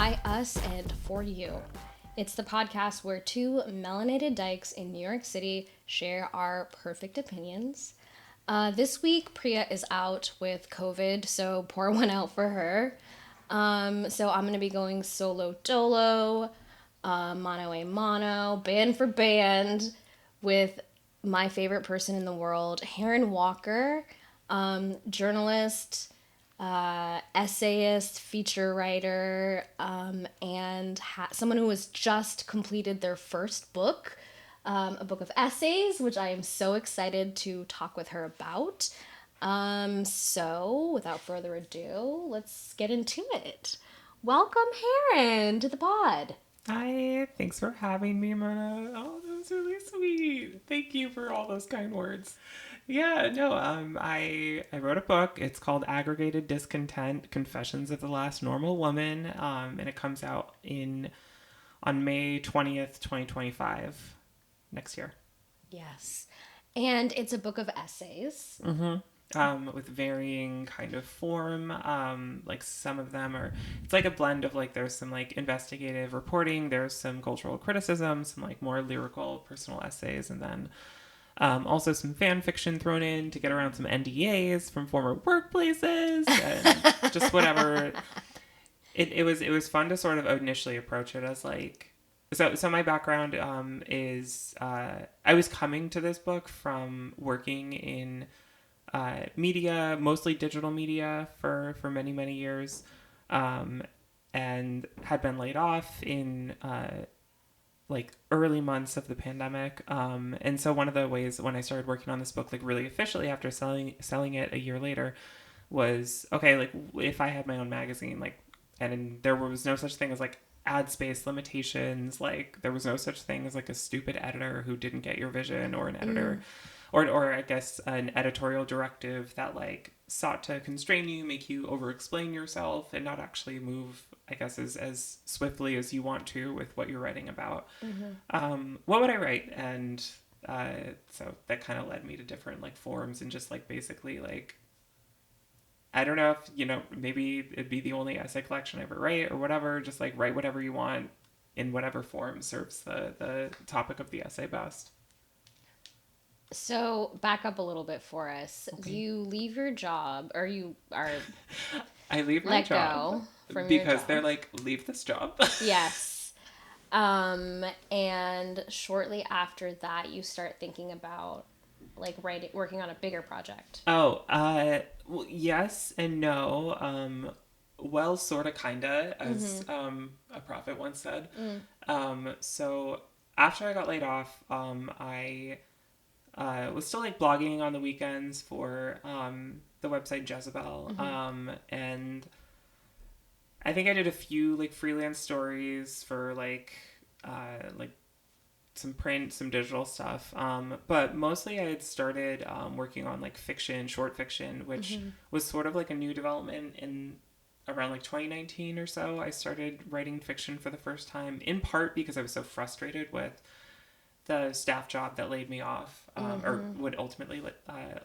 by us and for you. It's the podcast where two melanated dykes in New York City share our perfect opinions. This week, Priya is out with COVID, so pour one out for her. So I'm going to be going solo dolo, mono a mono, band for band, with my favorite person in the world, Harron Walker, journalist, essayist, feature writer, and someone who has just completed their first book, a book of essays, which I am so excited to talk with her about. So without further ado, let's get into it. Welcome, Harron, to the pod. Hi, thanks for having me, Mona. Oh, that was really sweet. Thank you for all those kind words. I wrote a book. It's called Aggregated Discontent: Confessions of the Last Normal Woman, and it comes out on May 20th, 2025, next year. Yes. And it's a book of essays. With varying kind of form. Like some of them it's like a blend of like, there's some like investigative reporting, there's some cultural criticism, some like more lyrical personal essays, and then also some fan fiction thrown in to get around some NDAs from former workplaces and just whatever. It was fun to sort of initially approach it as like, so my background is I was coming to this book from working in media, mostly digital media for many, many years, and had been laid off in like early months of the pandemic. And so one of the ways when I started working on this book, like really officially after selling it a year later, was, okay, like if I had my own magazine, like, and there was no such thing as like ad space limitations, like there was no such thing as like a stupid editor who didn't get your vision, or an editor or I guess an editorial directive that like sought to constrain you, make you over explain yourself, and not actually move, I guess, as swiftly as you want to with what you're writing about. What would I write? And so that kind of led me to different like forums, and just like basically like, I don't know if, maybe it'd be the only essay collection I ever write or whatever, just like write whatever you want in whatever form serves the topic of the essay best. So back up a little bit for us. Okay. You leave your job, or you are I leave my job from because your job. they're like, leave this job. Yes. And shortly after that, you start thinking about like working on a bigger project. Oh, well, yes and no. Well, sort of, kinda, as a prophet once said. So after I got laid off, I was still like blogging on the weekends for the website Jezebel, and I think I did a few like freelance stories for like some print, some digital stuff, but mostly I had started working on like fiction, short fiction, which was sort of like a new development in around like 2019 or so. I started writing fiction for the first time, in part because I was so frustrated with the staff job that laid me off, or would ultimately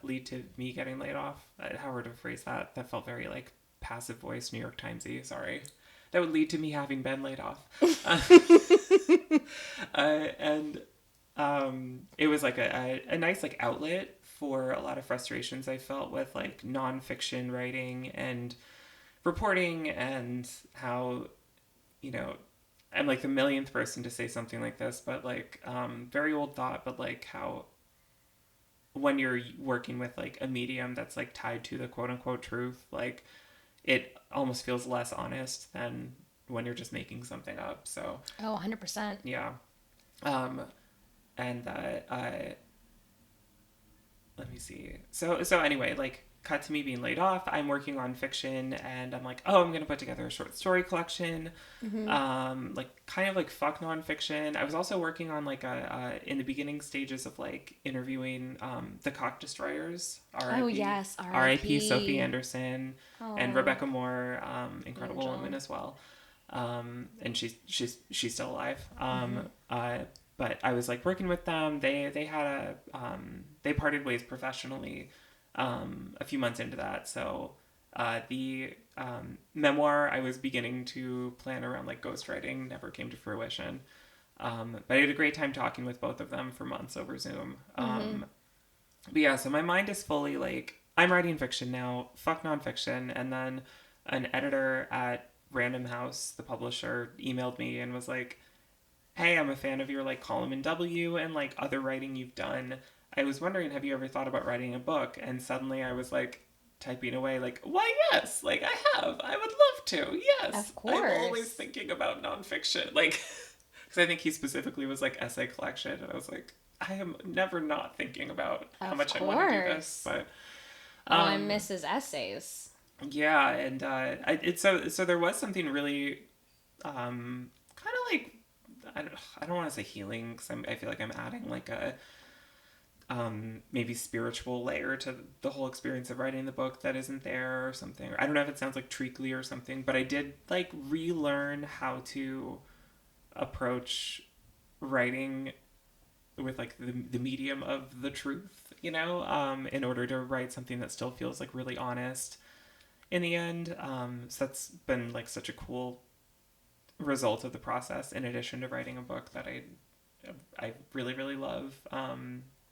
lead to me getting laid off. How were to phrase that? That felt very like passive voice, New York Timesy. Sorry. That would lead to me having been laid off. And it was like a nice like outlet for a lot of frustrations I felt with like nonfiction writing and reporting, and how, I'm like the millionth person to say something like this, but like very old thought, but like how when you're working with like a medium that's like tied to the quote unquote truth, like it almost feels less honest than when you're just making something up. So 100%. Yeah. And let me see. So anyway, like, cut to me being laid off. I'm working on fiction, and I'm like, oh, I'm gonna put together a short story collection. Like kind of like fuck nonfiction. I was also working on like in the beginning stages of like interviewing the cock destroyers. R.I.P. Oh yes, R.I.P. Sophie Anderson and Rebecca Moore, incredible Angel. woman as well. And she's still alive. But I was like working with them. They had they parted ways professionally a few months into that. So The memoir I was beginning to plan around like ghostwriting never came to fruition. But I had a great time talking with both of them for months over Zoom. But yeah, so my mind is fully like, I'm writing fiction now, fuck nonfiction. And then an editor at Random House, the publisher, emailed me and was like, hey, I'm a fan of your like column in W and like other writing you've done. I was wondering, have you ever thought about writing a book? And suddenly I was like typing away, like, why, yes, like I have. I would love to. Yes. Of I'm always course. thinking about nonfiction. Like, because I think he specifically was like essay collection. And I was like, I am never not thinking about how Of much I want to do this. course. But Oh, I um, miss his essays. yeah, and it's so there was something really kind of like I don't want to say healing because I feel like I'm adding like a maybe spiritual layer to the whole experience of writing the book that isn't there or something. I don't know if it sounds like treacly or something, but I did like relearn how to approach writing with like the medium of the truth, you know, in order to write something that still feels like really honest in the end. So that's been like such a cool result of the process in addition to writing a book that I really really love,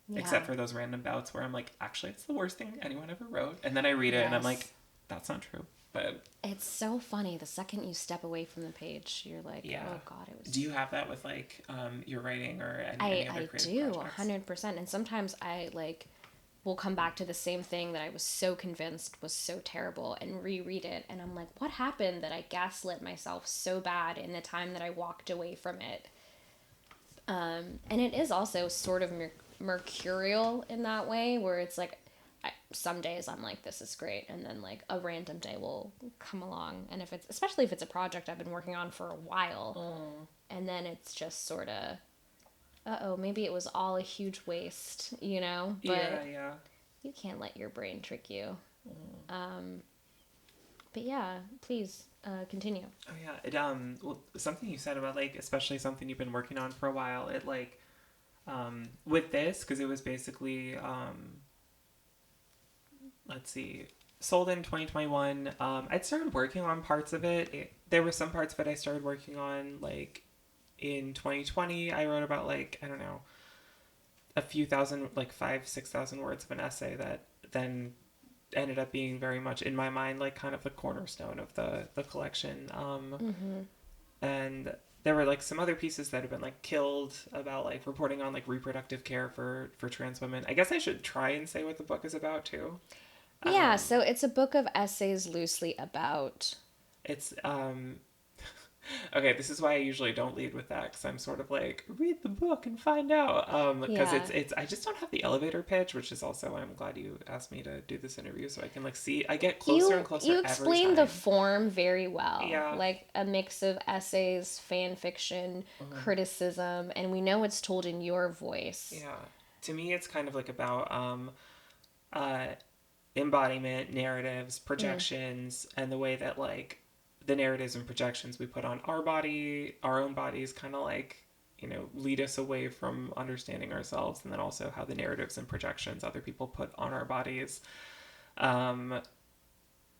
Yeah. except for those random bouts where I'm like, actually it's the worst thing anyone ever wrote, and then I read it and I'm like, Yes. that's not true. But It's so funny. The second you step away from the page, you're like, yeah, oh God, it do was. you have that with like your writing or I any other I creative do projects? 100%. And sometimes I like will come back to the same thing that I was so convinced was so terrible and reread it, and I'm like, what happened that I gaslit myself so bad in the time that I walked away from it? And it is also sort of mercurial in that way, where it's like, some days I'm like, this is great, and then like a random day will come along, and if it's, especially if it's a project I've been working on for a while, and then it's just sort of, uh-oh, maybe it was all a huge waste, you know? Yeah, But yeah. you can't let your brain trick you. But yeah, please continue. Oh yeah, it well, something you said about like especially something you've been working on for a while. It like with this because it was basically let's see, sold in 2021. I'd started working on parts of it. There were some parts of it I started working on like in 2020. I wrote about like I don't know a few thousand, like 5,000 6,000 words of an essay that then ended up being very much in my mind like kind of the cornerstone of the collection. And there were like some other pieces that have been like killed about like reporting on like reproductive care for trans women. I guess I should try and say what the book is about too. Yeah, so it's a book of essays loosely about. It's okay, this is why I usually don't lead with that because I'm sort of like read the book and find out. Because Yeah. it's I just don't have the elevator pitch, which is also I'm glad you asked me to do this interview so I can like see I get closer and closer You every explain the time. form very well. Yeah, Like a mix of essays, fan fiction, criticism, and we know it's told in your voice. yeah. To me, it's kind of like about uh, embodiment, narratives, projections, and the way that like the narratives and projections we put on our own bodies, kind of like lead us away from understanding ourselves, and then also how the narratives and projections other people put on our bodies, um,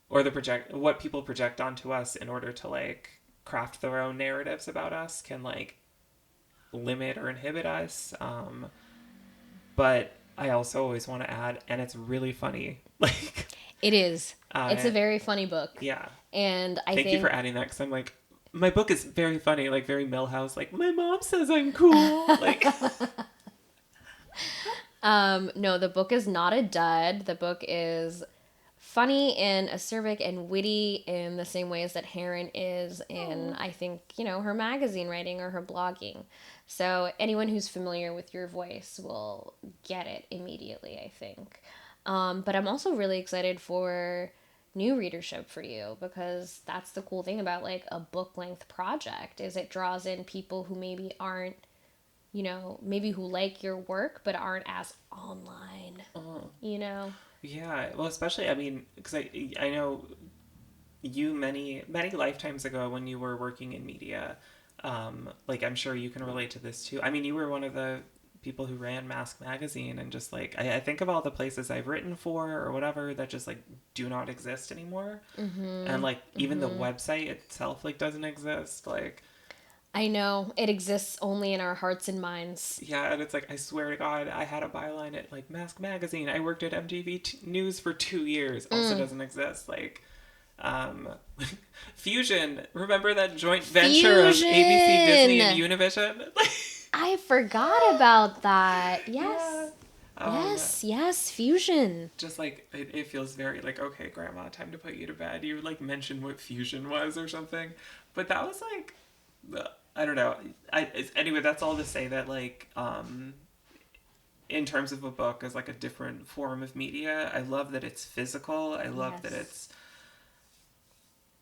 or the project what people project onto us in order to like craft their own narratives about us can like limit or inhibit us. But I also always want to add, and it's really funny. Like, It is. It's uh, a very funny book. yeah. And I Thank you for think adding that because I'm like, my book is very funny, like very Millhouse. Like, my mom says I'm cool. Like, no, the book is not a dud. The book is funny and acerbic and witty in the same ways that Harron is in, I think, her magazine writing or her blogging. So anyone who's familiar with your voice will get it immediately, I think. But I'm also really excited for new readership for you, because that's the cool thing about like a book length project is it draws in people who maybe aren't, maybe who like your work but aren't as online, you know? yeah. Well, especially, I mean, because I know you many lifetimes ago when you were working in media, like I'm sure you can relate to this too. I mean, you were one of the people who ran Mask Magazine, and just like I think of all the places I've written for or whatever that just like do not exist anymore. And like even the website itself like doesn't exist. Like, I know. It exists only in our hearts and minds. yeah, and it's like, I swear to God, I had a byline at like Mask Magazine. I worked at MTV News for 2 years. Also doesn't exist. Like, um, Fusion. Remember that joint venture of ABC, Disney, and Univision? I forgot about that. Yes. Yeah. Yes, Fusion. Just like it feels very like, okay, Grandma, time to put you to bed. You like mentioned what Fusion was or something, but that was like, I don't know. Anyway, that's all to say that like in terms of a book as like a different form of media, I love that it's physical. I love that it's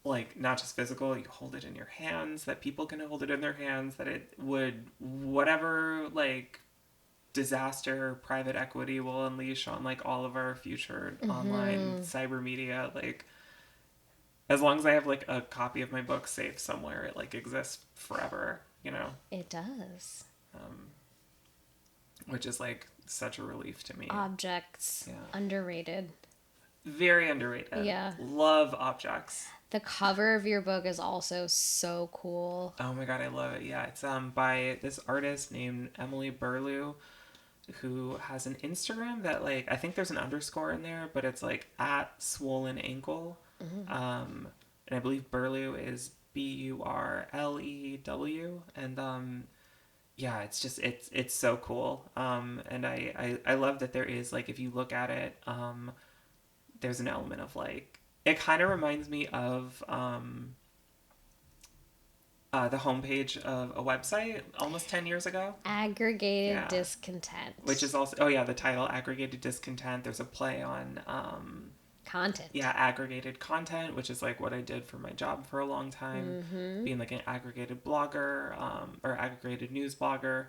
like not just physical, you hold it in your hands, that people can hold it in their hands, that it would, whatever like disaster private equity will unleash on like all of our future online cyber media, like as long as I have like a copy of my book safe somewhere, it like exists forever, you know. It does. Which is like such a relief to me. Objects. Underrated. Very underrated. Yeah. Love objects. The cover of your book is also so cool. Oh my God, I love it. Yeah, it's by this artist named Emily Burlew, who has an Instagram that like, I think there's an underscore in there, but it's like at swollen ankle. And I believe Burlew is Burlew, and yeah, it's just it's so cool. And I love that there is like, if you look at it, there's an element of like, it kind of reminds me of the homepage of a website almost 10 years ago. Aggregated Discontent. Which is also, the title, Aggregated Discontent. There's a play on content. Yeah, aggregated content, which is like what I did for my job for a long time, being like an aggregated blogger, or aggregated news blogger.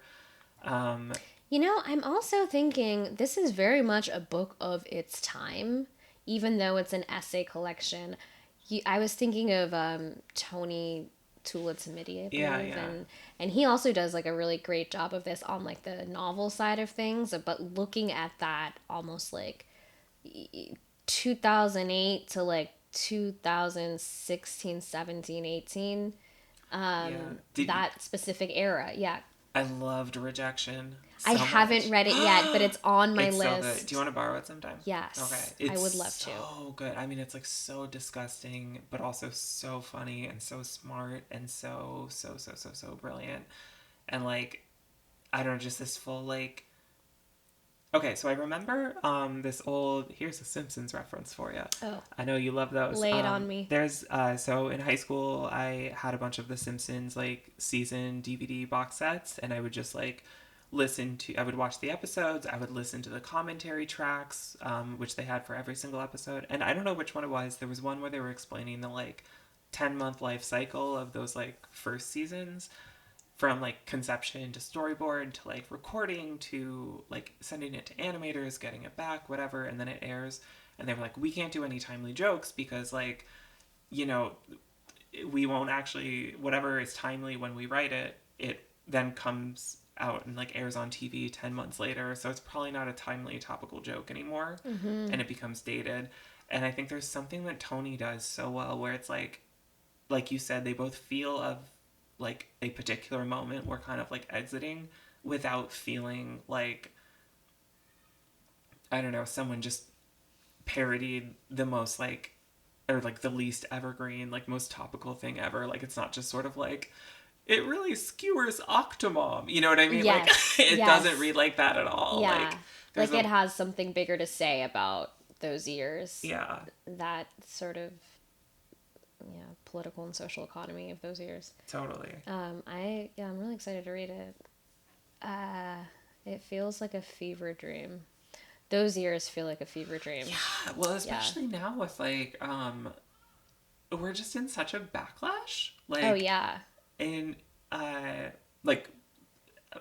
You know, I'm also thinking this is very much a book of its time, even though it's an essay collection. I was thinking of Tony Tulatsamidi, I believe, and he also does like a really great job of this on like the novel side of things, but looking at that almost like 2008 to like 2016, 17, 18, that specific era. Yeah. I loved Rejection. I haven't read it yet, but it's on my list. So good. Do you want to borrow it sometime? Yes. Okay. I would love to. So good. I mean, it's like so disgusting, but also so funny and so smart and so brilliant. And like, I don't know, just this full like, okay, so I remember this old, here's a Simpsons reference for you. Oh. I know you love those. Lay it on me. There's, so in high school, I had a bunch of the Simpsons like season DVD box sets, and I would just like I would watch the episodes, I would listen to the commentary tracks, which they had for every single episode. And I don't know which one it was. There was one where they were explaining the like 10-month life cycle of those like first seasons, from like conception to storyboard to like recording to like sending it to animators, getting it back, whatever, and then it airs. And they were like, we can't do any timely jokes because like, you know, we won't actually, whatever is timely when we write it, it then comes out and like airs on TV 10 months later. So it's probably not a timely topical joke anymore, and it becomes dated. And I think there's something that Tony does so well where it's like you said, they both feel of like a particular moment we're kind of like exiting without feeling like, I don't know, someone just parodied the most like, or like the least evergreen, like most topical thing ever. Like, it's not just sort of like, it really skewers Octomom. You know what I mean? Yes. Like, it doesn't read like that at all. Yeah. Like it has something bigger to say about those years. Yeah. That sort of, political and social economy of those years. Totally. I'm really excited to read it. It feels like a fever dream. Those years feel like a fever dream. Yeah, well, especially now with like, we're just in such a backlash. Like, oh yeah. And like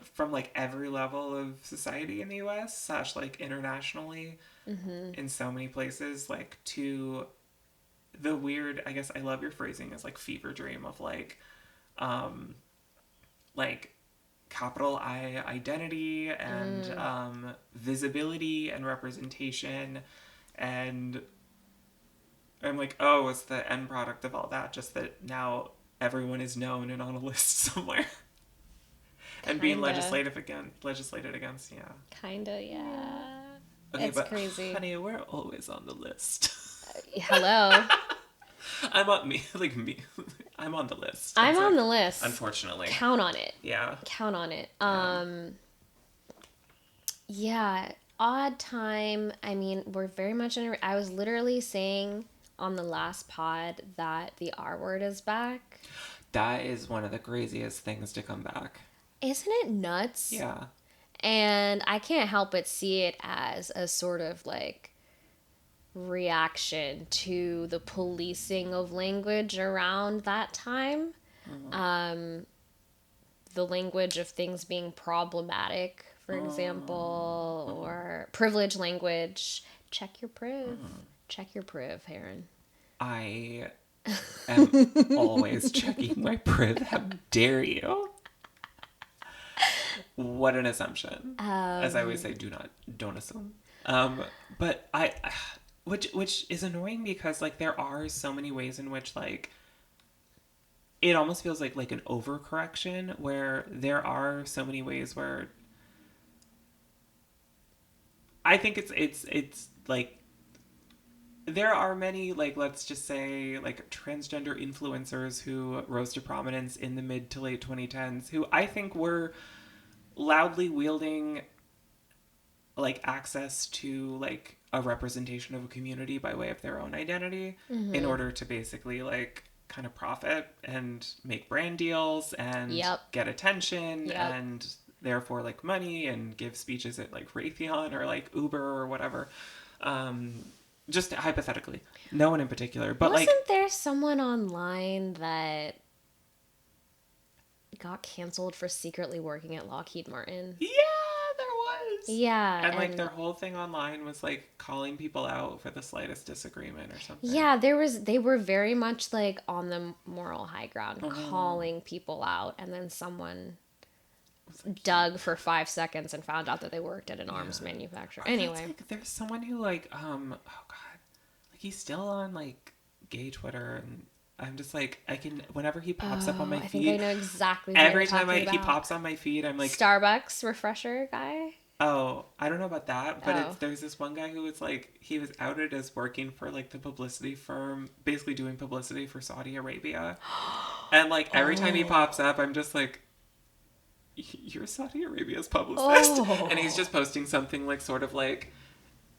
from like every level of society in the US / like internationally, in so many places, like to the weird, I guess I love your phrasing as like fever dream of like capital I identity and visibility and representation. And I'm like, oh, it's the end product of all that, just that now everyone is known and on a list somewhere. And being legislated against, yeah. Kinda, yeah. Okay, It's but crazy. honey, we're always on the list. Hello. I'm on me. I'm on the list. I'm on the list. Unfortunately. Count on it. Yeah. Count on it. Yeah. Yeah, odd time. I mean, we're very much in. I was literally saying on the last pod that the R word is back. That is one of the craziest things to come back. Isn't it nuts? Yeah. And I can't help but see it as a sort of like reaction to the policing of language around that time. The language of things being problematic, for example, or privilege language. Check your priv. Check your priv, Harron. I am always checking my priv. How dare you? What an assumption. As I always say, don't assume. But which is annoying because like there are so many ways in which like it almost feels like an overcorrection where there are so many ways where I think it's like there are many, like, let's just say, like, transgender influencers who rose to prominence in the mid to late 2010s who I think were loudly wielding, like, access to, like, a representation of a community by way of their own identity in order to basically, like, kind of profit and make brand deals and get attention and therefore, like, money and give speeches at, like, Raytheon or, like, Uber or whatever. Just hypothetically, no one in particular, but wasn't there someone online that got canceled for secretly working at Lockheed Martin? Yeah, there was. Yeah, and like their whole thing online was like calling people out for the slightest disagreement or something. Yeah, they were very much like on the moral high ground, calling people out, and then someone dug for 5 seconds and found out that they worked at an arms manufacturer. Anyway, like, there's someone who like oh god, like he's still on like gay Twitter, and I'm just like I can whenever he pops up on my feed. I think I know exactly. Every time he pops on my feed, I'm like Starbucks refresher guy. Oh, I don't know about that, but there's this one guy who was like he was outed as working for like the publicity firm, basically doing publicity for Saudi Arabia, and like every time he pops up, I'm just like. You're Saudi Arabia's publicist. And he's just posting something like sort of like,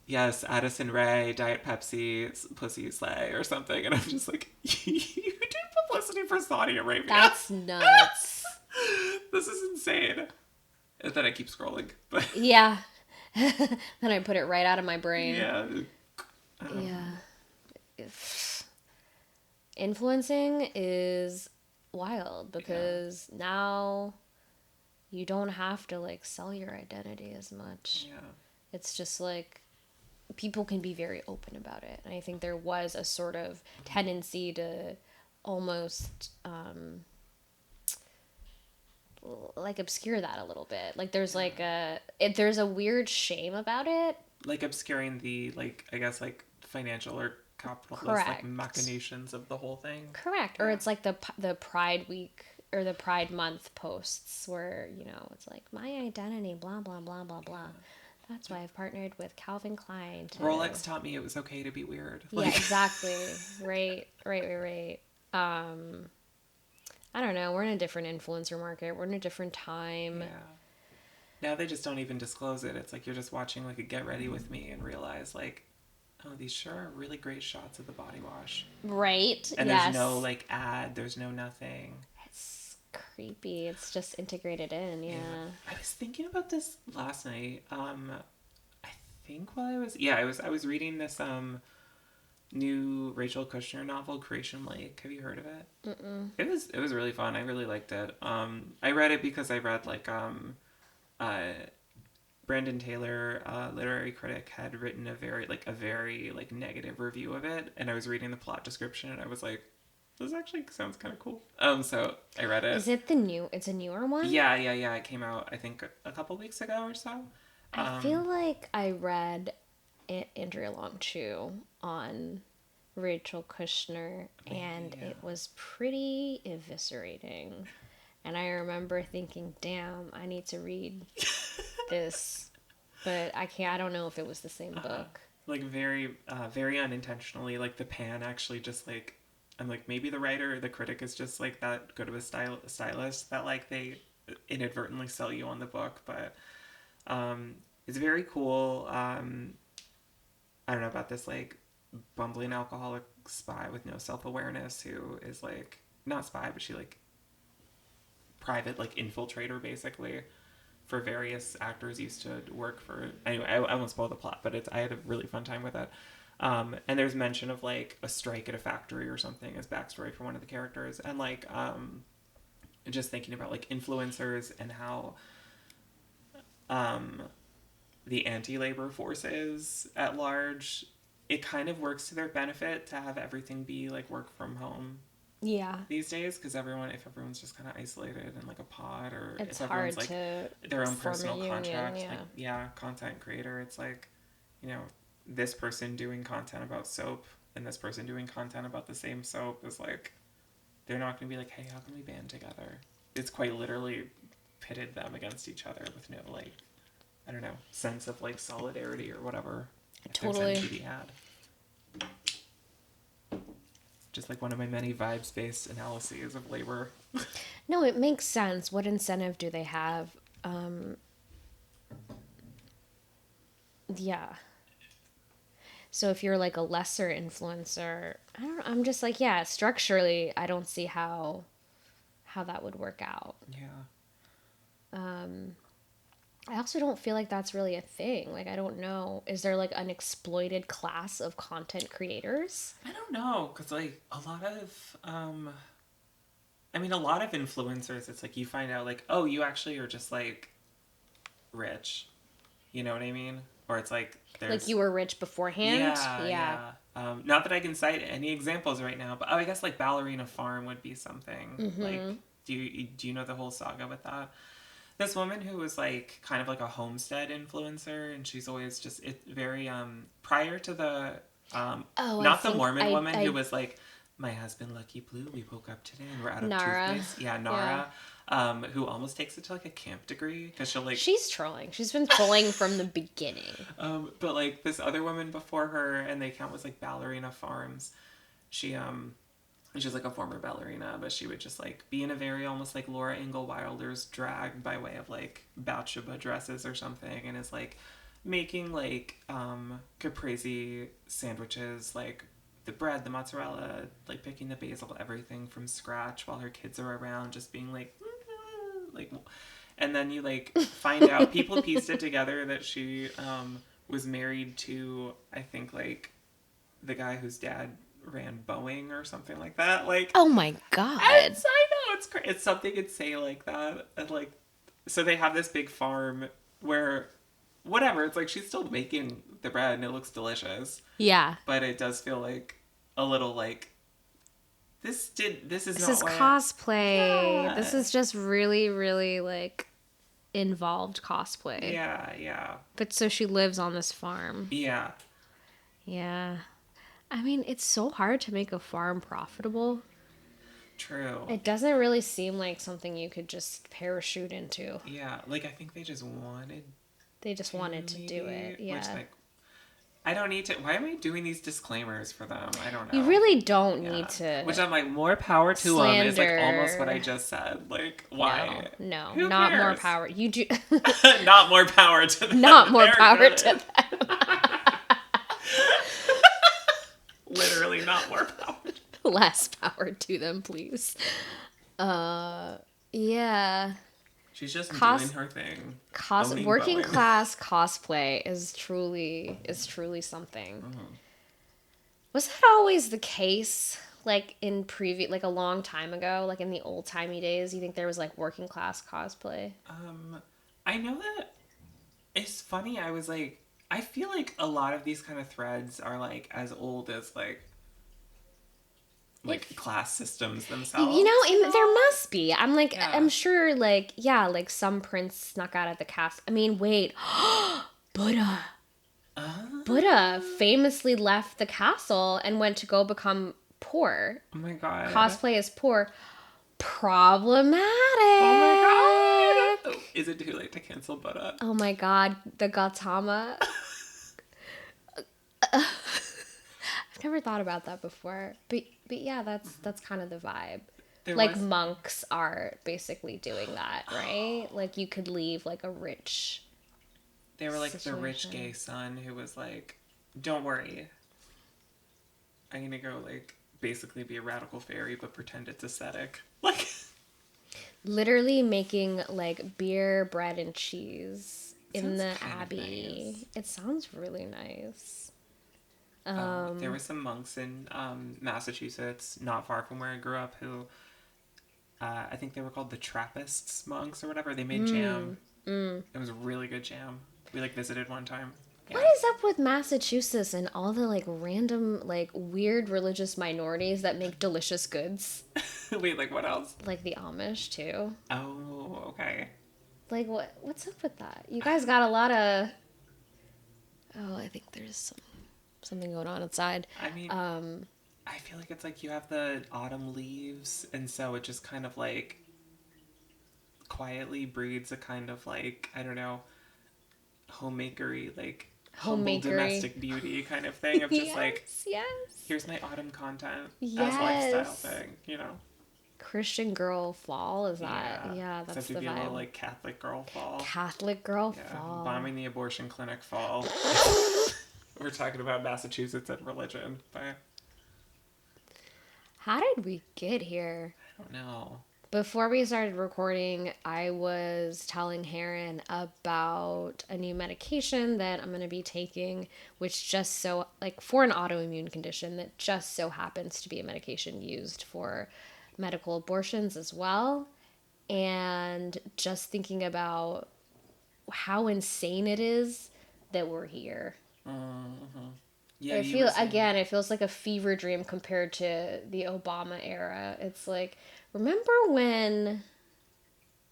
yes, Addison Rae, Diet Pepsi, Pussy Slay or something. And I'm just like, you did publicity for Saudi Arabia. That's nuts. This is insane. And then I keep scrolling. But yeah. Then I put it right out of my brain. Yeah. Yeah. Influencing is wild because now you don't have to like sell your identity as much. Yeah. It's just like people can be very open about it. And I think there was a sort of tendency to almost like obscure that a little bit. Like there's like there's a weird shame about it. Like obscuring the like I guess like financial or capitalist like machinations of the whole thing. Correct. Yeah. Or it's like the Pride Week or the Pride Month posts where, you know, it's like my identity, blah, blah, blah, blah, blah. That's why I've partnered with Calvin Klein. Rolex taught me it was okay to be weird. Yeah, exactly. Right. I don't know. We're in a different influencer market. We're in a different time. Yeah. Now they just don't even disclose it. It's like you're just watching like a Get Ready With Me and realize like, oh, these sure are really great shots of the body wash. Right. And there's no like ad. There's no nothing. Creepy. It's just integrated in. Yeah. I was thinking about this last night. I think while I was reading this new Rachel Kushner novel, Creation Lake. Have you heard of it? Mm-mm. It was really fun. I really liked it. I read it because I read like Brandon Taylor, literary critic, had written a very negative review of it, and I was reading the plot description and I was like, this actually sounds kind of cool. So I read it. Is it it's a newer one? Yeah. It came out, I think, a couple weeks ago or so. I feel like I read Andrea Long Chu on Rachel Kushner, and Yeah. it was pretty eviscerating. And I remember thinking, damn, I need to read this. But I can't, I don't know if it was the same book. Like very unintentionally, like the pan actually just like, I'm like, maybe the writer or the critic is just like that good of a stylist that like they inadvertently sell you on the book. But it's very cool. I don't know about this like bumbling alcoholic spy with no self-awareness who is like not spy, but she like private like infiltrator basically for various actors. Used to work for, anyway, I won't spoil the plot, but I had a really fun time with it. And there's mention of like a strike at a factory or something as backstory for one of the characters, and like just thinking about like influencers and how the anti-labor forces at large, it kind of works to their benefit to have everything be like work from home Yeah. these days, because if everyone's just kind of isolated in like a pod, or It's if everyone's hard like to their own form a personal union, contract, yeah. like content creator, it's like, you know, this person doing content about soap and this person doing content about the same soap is like, they're not going to be like, hey, how can we band together? It's quite literally pitted them against each other with no like, I don't know, sense of like solidarity or whatever. Totally. There's any to be had. Just like one of my many vibes-based analyses of labor. No, it makes sense. What incentive do they have? Yeah. So if you're like a lesser influencer, I don't know, I'm just like, yeah, structurally, I don't see how that would work out. Yeah. I also don't feel like that's really a thing. Like, I don't know. Is there like an exploited class of content creators? I don't know, because like a lot of a lot of influencers, it's like you find out like, oh, you actually are just like rich. You know what I mean? Or it's like there's Like you were rich beforehand? Yeah. Not that I can cite any examples right now, but I guess like Ballerina Farm would be something. Like, do you know the whole saga with that? This woman who was like kind of like a homestead influencer, and she's always just very prior to the not the Mormon woman who was like, my husband Lucky Blue, we woke up today and we're out of toothpaste. Yeah, Nara. Yeah. Who almost takes it to like a camp degree, because she'll like, she's trolling. She's been trolling from the beginning. But like this other woman before her, and the account was like Ballerina Farms. She's like a former ballerina, but she would just like be in a very almost like Laura Ingalls Wilder's drag by way of like Bathsheba dresses or something, and is like making like caprese sandwiches, like the bread, the mozzarella, like picking the basil, everything from scratch while her kids are around, just being like, and then you like find out, people pieced it together that she was married to, I think, like the guy whose dad ran Boeing or something like that. Like, oh my god! I know, it's crazy. It's something you'd say like that, and like, so they have this big farm where, whatever, it's like she's still making the bread and it looks delicious. Yeah, but it does feel like a little like, this is cosplay. Yeah. This is just really, really like involved cosplay. Yeah. But so she lives on this farm. Yeah. I mean, it's so hard to make a farm profitable. True. It doesn't really seem like something you could just parachute into. Yeah, like I think they just wanted to do it. Yeah. Which, like, I don't need to. Why am I doing these disclaimers for them? I don't know. You really don't need to. Which I'm like, more power to them is like almost what I just said. Like, why? No, Who not cares? more power. You do. Not more power to them. Not more power to them. Literally, not more power. Less power to them, please. Yeah. She's just doing her thing. Working class cosplay is truly something. Mm-hmm. Was that always the case? Like in like a long time ago, like in the old timey days, you think there was like working class cosplay? I know that it's funny. I was like, I feel like a lot of these kind of threads are like as old as like like class systems themselves. You know, there must be. I'm like, Yeah. I'm sure, like, yeah, like some prince snuck out of the castle. I mean, wait, Buddha. Buddha famously left the castle and went to go become poor. Oh my god. Cosplay as poor. Problematic. Oh my god. Is it too late to cancel Buddha? Oh my god, the Gautama. I've never thought about that before. But yeah, that's kind of the vibe. Monks are basically doing that, right? Like you could leave like a rich They were like situation. the rich gay son who was like, don't worry. I'm gonna go like basically be a radical fairy but pretend it's aesthetic. Like literally making like beer, bread, and cheese in the kind of abbey. nice. It sounds really nice. There were some monks in Massachusetts, not far from where I grew up, who I think they were called the Trappists monks or whatever. They made jam. It was a really good jam. We like visited one time. Yeah. What is up with Massachusetts and all the like random like weird religious minorities that make delicious goods? Wait, like what else? Like the Amish too. Oh, okay. Like what's up with that? You guys got a lot of. Oh, I think there's something going on outside. I mean, I feel like it's like you have the autumn leaves, and so it just kind of like quietly breeds a kind of like, I don't know, homemakery, like humble domestic beauty kind of thing of just like, yes, here's my autumn content yes. as lifestyle thing, you know. Christian girl fall, is that? Yeah, that's except the to be vibe. a little like Catholic girl fall. Catholic girl fall. Bombing the abortion clinic fall. We're talking about Massachusetts and religion, but how did we get here? I don't know. Before we started recording, I was telling Harron about a new medication that I'm going to be taking, which just so, like, for an autoimmune condition that just so happens to be a medication used for medical abortions as well. And just thinking about how insane it is that we're here. Yeah, it feels like a fever dream compared to the Obama era. It's like, remember when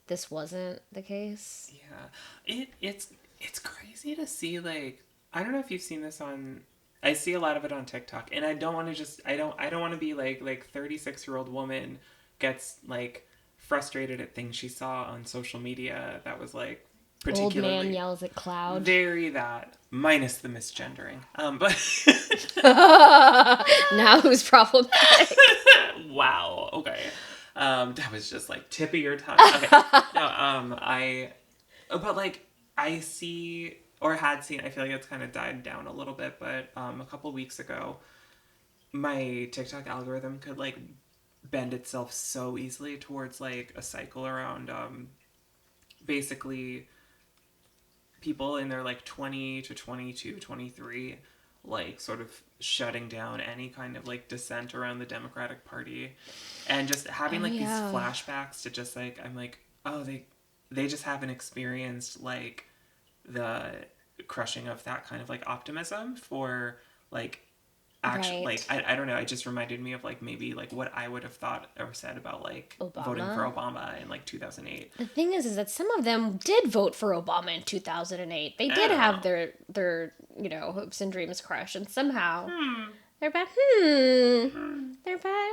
this wasn't the case? Yeah, it's crazy to see. Like, I don't know if you've seen this on. I see a lot of it on TikTok, and I don't want to I don't want to be like 36-year-old woman gets like frustrated at things she saw on social media that was like particularly old man yells at cloud. Very that minus the misgendering. But now who's problematic? Wow. Okay. That was just like tip of your tongue. Okay. No. But like I see or had seen. I feel like it's kind of died down a little bit, but a couple weeks ago, my TikTok algorithm could like bend itself so easily towards like a cycle around basically people in their like 20 to 22, 23, like sort of shutting down any kind of like dissent around the Democratic Party and just having these flashbacks to just like, I'm like, oh, they just haven't experienced like the crushing of that kind of like optimism for like actually like I don't know, it just reminded me of like maybe like what I would have thought or said about like voting for Obama in like 2008. The thing is that some of them did vote for Obama in 2008. They did have their hopes and dreams crushed, and somehow they're back. They're back.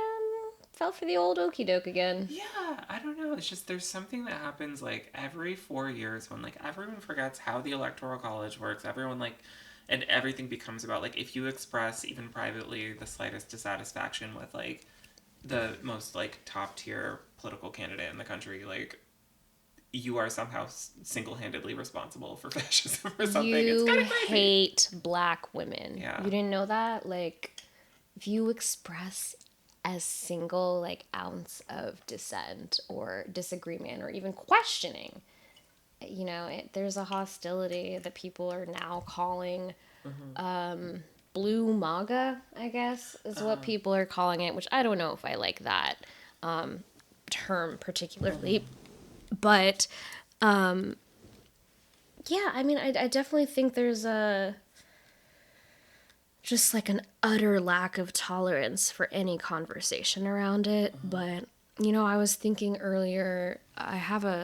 Fell for the old okie doke again. Yeah, I don't know. It's just there's something that happens like every 4 years when like everyone forgets how the Electoral College works. Everyone like. And everything becomes about, like, if you express, even privately, the slightest dissatisfaction with, like, the most, like, top-tier political candidate in the country, like, you are somehow single-handedly responsible for fascism or something. It's kind of crazy. You hate black women. Yeah. You didn't know that? Like, if you express a single, like, ounce of dissent or disagreement or even questioning, you know, there's a hostility that people are now calling blue MAGA, I guess, is what people are calling it, which I don't know if I like that term particularly. But, yeah, I mean, I definitely think there's a just like an utter lack of tolerance for any conversation around it. But, I was thinking earlier, I have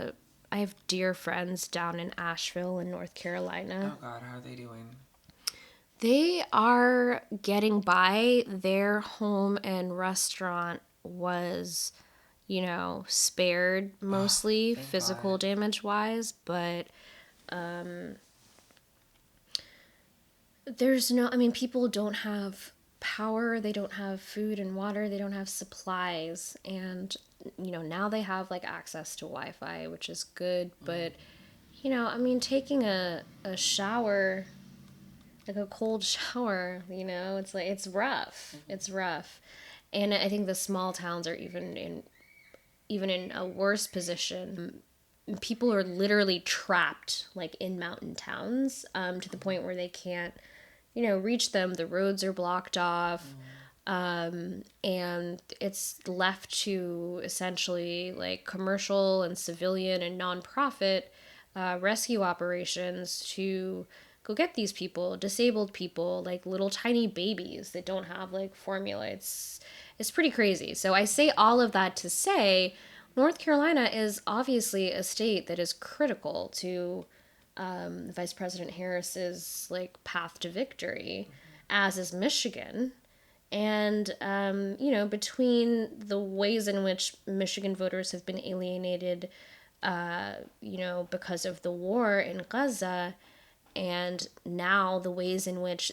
dear friends down in Asheville in North Carolina. Oh God, how are they doing? They are getting by. Their home and restaurant was, spared mostly Thank physical God. damage wise, but people don't have power, they don't have food and water, they don't have supplies, and now they have like access to Wi-Fi, which is good, but taking a shower, like a cold shower, it's like it's rough. And I think the small towns are even in a worse position. People are literally trapped like in mountain towns, to the point where they can't reach them. The roads are blocked off. And it's left to essentially like commercial and civilian and nonprofit rescue operations to go get these people, disabled people, like little tiny babies that don't have like formula. It's pretty crazy. So I say all of that to say North Carolina is obviously a state that is critical to Vice President Harris's like path to victory, as is Michigan. And between the ways in which Michigan voters have been alienated, because of the war in Gaza, and now the ways in which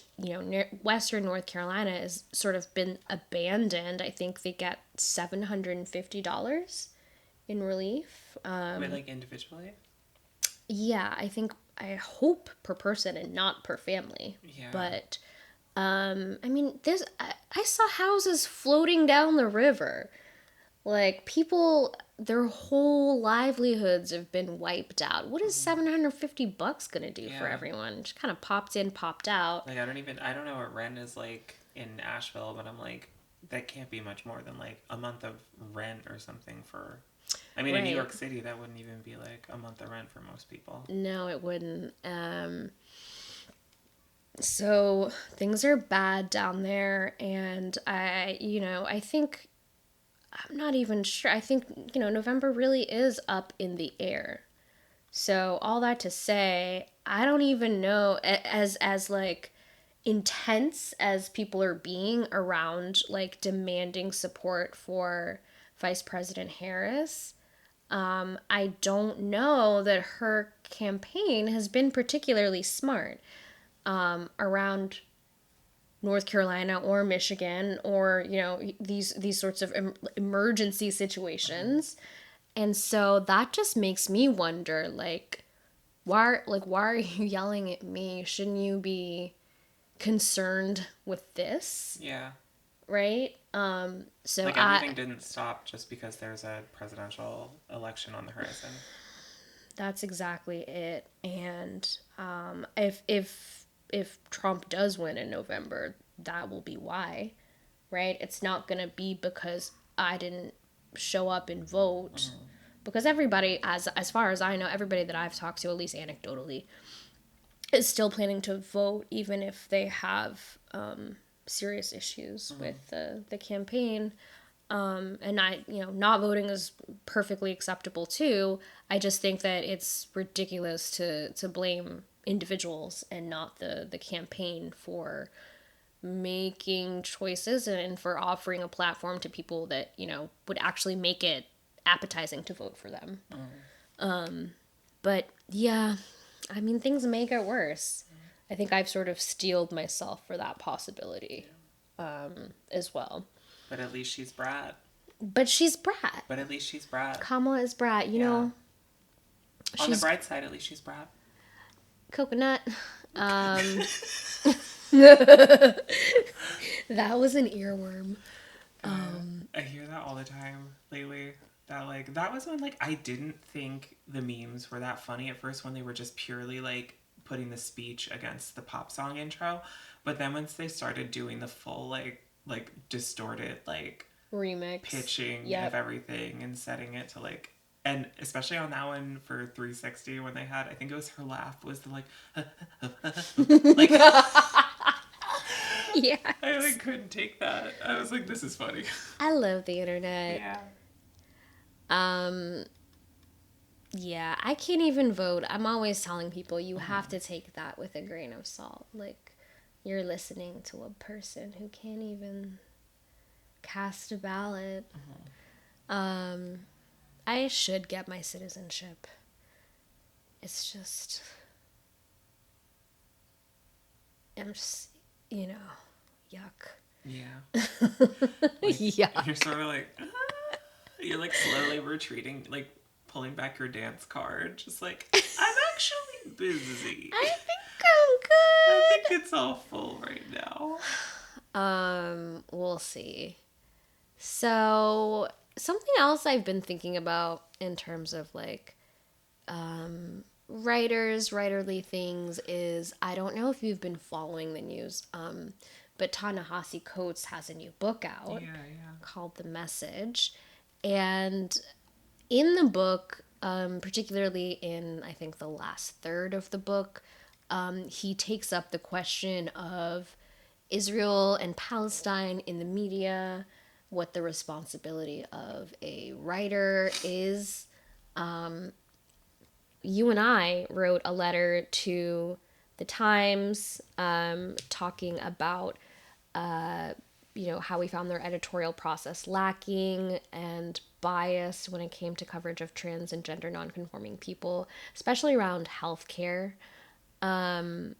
Western North Carolina has sort of been abandoned. I think they get $750 in relief. Wait, like individually? Yeah, I hope per person and not per family. Yeah. But I saw houses floating down the river. Like, people, their whole livelihoods have been wiped out. What is $750 gonna do for everyone? Just kind of popped in, popped out. Like, I don't know what rent is like in Asheville, but I'm like, that can't be much more than like a month of rent or something for. I mean, in New York City, that wouldn't even be like a month of rent for most people. No, it wouldn't. So things are bad down there, and I think, I'm not even sure. I think, November really is up in the air. So all that to say, I don't even know, as like intense as people are being around like demanding support for Vice President Harris. I don't know that her campaign has been particularly smart around North Carolina or Michigan, or these sorts of emergency situations. And so that just makes me wonder, why are you yelling at me? Shouldn't you be concerned with this? Yeah. Right? So like, everything didn't stop just because there's a presidential election on the horizon. That's exactly it. And if Trump does win in November, that will be why, right? It's not gonna be because I didn't show up and vote, because everybody, as far as I know, everybody that I've talked to, at least anecdotally, is still planning to vote, even if they have serious issues with the campaign. And not voting is perfectly acceptable too. I just think that it's ridiculous to blame individuals and not the campaign for making choices and for offering a platform to people that would actually make it appetizing to vote for them. But yeah, I mean, things may get worse. I think I've sort of steeled myself for that possibility as well. But at least she's brat. But she's brat. But at least she's brat. Kamala is brat, you know. On the bright side, at least she's brat. Coconut. That was an earworm. I hear that all the time lately. That was when I didn't think the memes were that funny at first, when they were just purely putting the speech against the pop song intro. But then once they started doing the full distorted remix pitching of everything and setting it to and especially on that one for 360, when they had, I think it was her laugh was the Yeah. I like couldn't take that. I was like, this is funny. I love the internet. Yeah. Um, yeah, I can't even vote. I'm always telling people you have to take that with a grain of salt. Like, you're listening to a person who can't even cast a ballot. I should get my citizenship. It's just, I'm just, you know, yuck. Yeah. Yuck. You're sort of like, you're like slowly retreating, like pulling back your dance card. Just like, I'm actually busy. I think I'm good. I think it's all full right now. We'll see. So, something else I've been thinking about in terms of like writerly things is I don't know if you've been following the news, but Ta-Nehisi Coates has a new book out called The Message. And in the book, particularly in I think the last third of the book, he takes up the question of Israel and Palestine in the media, what the responsibility of a writer is. You and I wrote a letter to the Times talking about, how we found their editorial process lacking and biased when it came to coverage of trans and gender nonconforming people, especially around healthcare. And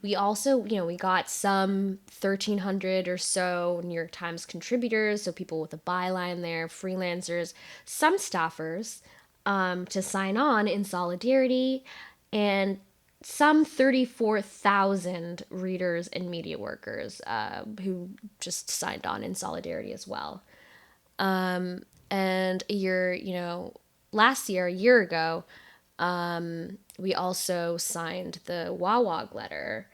we also, we got some 1,300 or so New York Times contributors, so people with a byline there, freelancers, some staffers, to sign on in solidarity, and some 34,000 readers and media workers who just signed on in solidarity as well. And a year ago, we also signed the WAWAG letter,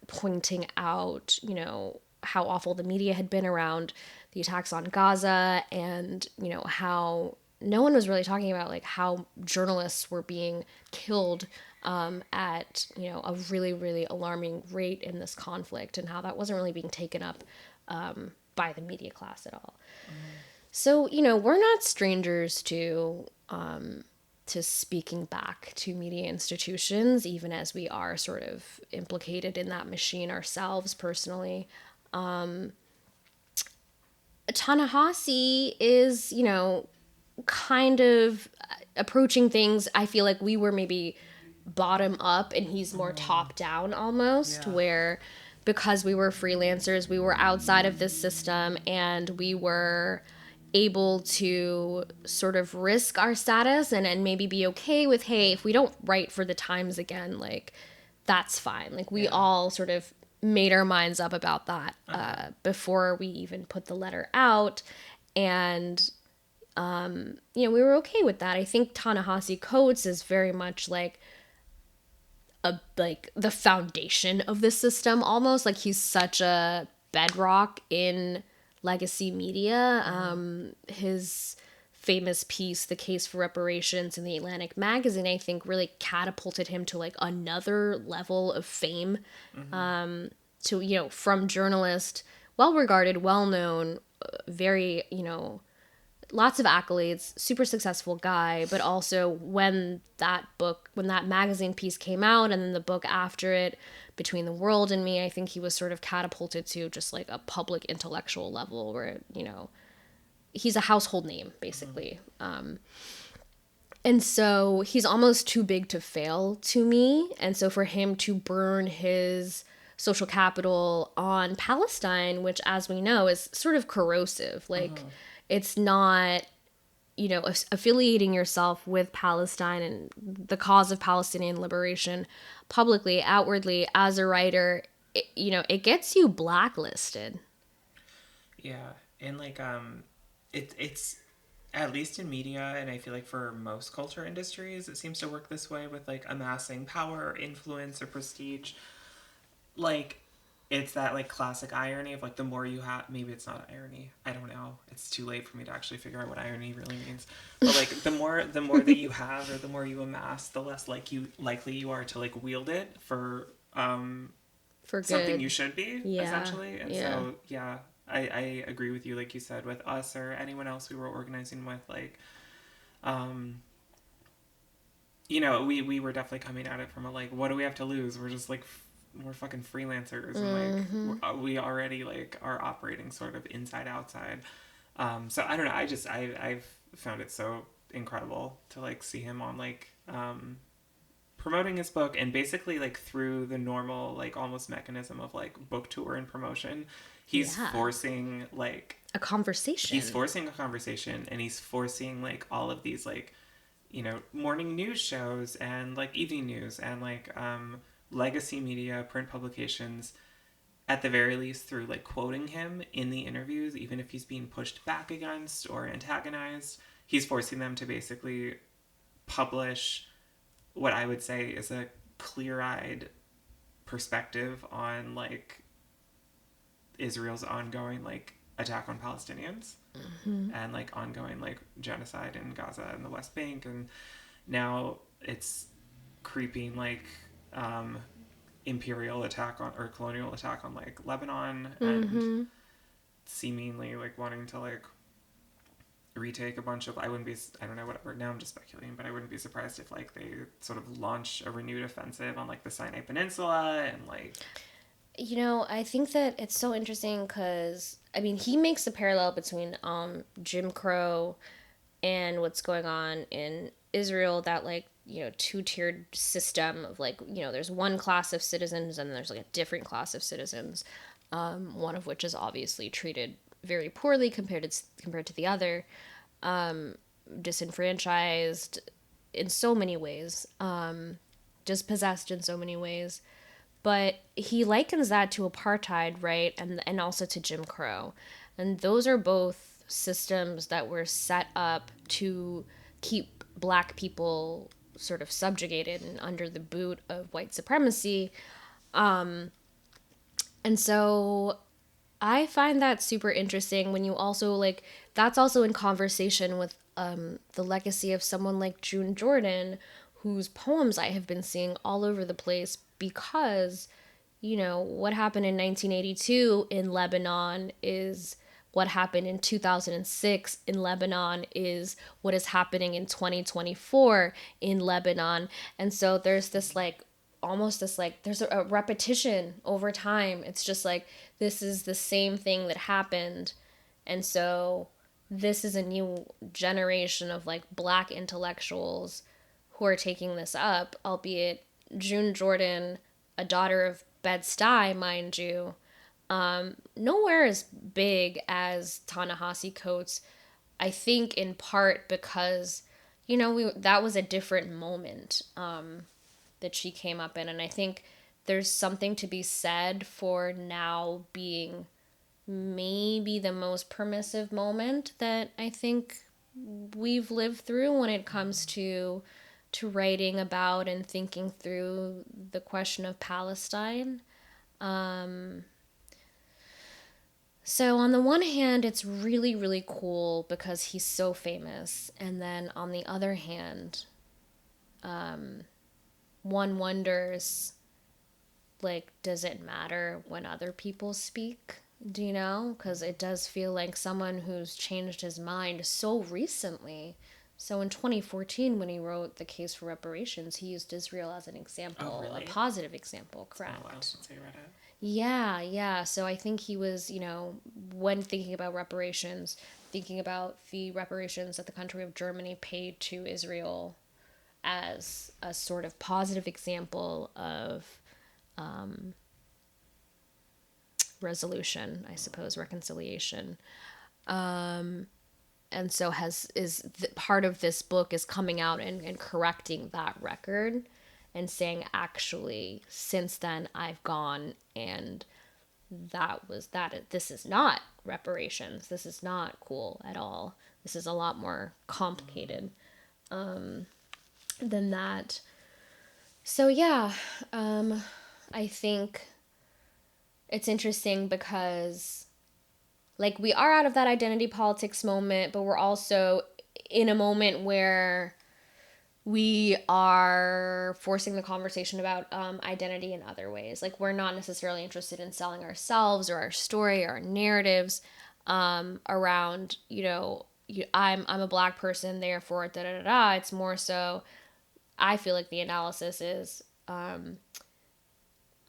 pointing out, how awful the media had been around the attacks on Gaza, and, how no one was really talking about like how journalists were being killed at, a really, really alarming rate in this conflict, and how that wasn't really being taken up by the media class at all. So, we're not strangers to speaking back to media institutions, even as we are sort of implicated in that machine ourselves personally. Ta-Nehisi is, kind of approaching things. I feel like we were maybe bottom up and he's more top down almost, where because we were freelancers, we were outside of this system, and we were able to sort of risk our status and maybe be okay with, hey, if we don't write for the Times again, like, that's fine. Like, we all sort of made our minds up about that before we even put the letter out. And, we were okay with that. I think Ta-Nehisi Coates is very much like the foundation of the system almost. Like, he's such a bedrock in legacy media. His famous piece, The Case for Reparations, in the Atlantic magazine, I think really catapulted him to like another level of fame. To, from journalist, well regarded, well known, very, lots of accolades, super successful guy, but also when that magazine piece came out, and then the book after it, Between the World and Me, I think he was sort of catapulted to just like a public intellectual level where, he's a household name, basically. And so he's almost too big to fail to me. And so for him to burn his social capital on Palestine, which, as we know, is sort of corrosive, like, it's not, affiliating yourself with Palestine and the cause of Palestinian liberation publicly, outwardly, as a writer, it gets you blacklisted. Yeah. And like, it's at least in media, and I feel like for most culture industries, it seems to work this way with like amassing power, influence, or prestige. Like, it's that like classic irony of like the more you have, maybe it's not irony, I don't know, it's too late for me to actually figure out what irony really means, but like the more that you have, or the more you amass, the less likely you are to like wield it for For something good. you should be, Yeah. essentially. And Yeah. so, yeah, I agree with you, like you said, with us or anyone else we were organizing with, like, um, we were definitely coming at it from a, like, what do we have to lose? We're just, like, we're fucking freelancers, and, like, we already, like, are operating sort of inside outside. So I don't know. I've found it so incredible to, like, see him on, like, promoting his book, and basically, like, through the normal, like, almost mechanism of, like, book tour and promotion, he's Yeah. forcing, like, A conversation. he's forcing a conversation, and he's forcing, like, all of these, like, morning news shows and, like, evening news and, like, legacy media, print publications, at the very least, through, like, quoting him in the interviews, even if he's being pushed back against or antagonized, he's forcing them to basically publish what I would say is a clear-eyed perspective on, like, Israel's ongoing, like, attack on Palestinians, and, like, ongoing, like, genocide in Gaza and the West Bank, and now it's creeping, like, imperial attack on, or colonial attack on, like, Lebanon, and seemingly, like, wanting to, like, retake a bunch of, I don't know, whatever, now I'm just speculating, but I wouldn't be surprised if, like, they sort of launch a renewed offensive on, like, the Sinai Peninsula, and, like, I think that it's so interesting because, I mean, he makes the parallel between Jim Crow and what's going on in Israel, that, like, two-tiered system of, like, there's one class of citizens and there's, like, a different class of citizens, one of which is obviously treated very poorly compared to the other, disenfranchised in so many ways, dispossessed in so many ways. But he likens that to apartheid, right? And also to Jim Crow. And those are both systems that were set up to keep black people sort of subjugated and under the boot of white supremacy. And so I find that super interesting when you also, like, that's also in conversation with the legacy of someone like June Jordan, whose poems I have been seeing all over the place because, what happened in 1982 in Lebanon is what happened in 2006 in Lebanon is what is happening in 2024 in Lebanon. And so there's this, like, almost this, like, there's a repetition over time. It's just like, this is the same thing that happened. And so this is a new generation of, like, black intellectuals who are taking this up, albeit June Jordan, a daughter of Bed-Stuy, mind you, nowhere as big as Ta-Nehisi Coates. I think in part because, that was a different moment that she came up in. And I think there's something to be said for now being maybe the most permissive moment that I think we've lived through when it comes to writing about and thinking through the question of Palestine. So on the one hand, it's really, really cool because he's so famous. And then on the other hand, one wonders, like, does it matter when other people speak? Do you know? Because it does feel like someone who's changed his mind so recently. So in 2014, when he wrote The Case for Reparations, he used Israel as an example, oh, really? a positive example, correct? Oh, wow, since I read it. Yeah. So I think he was, when thinking about reparations, thinking about the reparations that the country of Germany paid to Israel as a sort of positive example of resolution, I suppose, reconciliation. And so part of this book is coming out and correcting that record and saying, actually, since then I've gone and this is not reparations. This is not cool at all. This is a lot more complicated than that. So yeah, I think it's interesting because, like, we are out of that identity politics moment, but we're also in a moment where we are forcing the conversation about identity in other ways. Like, we're not necessarily interested in selling ourselves or our story or our narratives around, I'm a Black person, therefore, da da da da. It's more so, I feel like the analysis is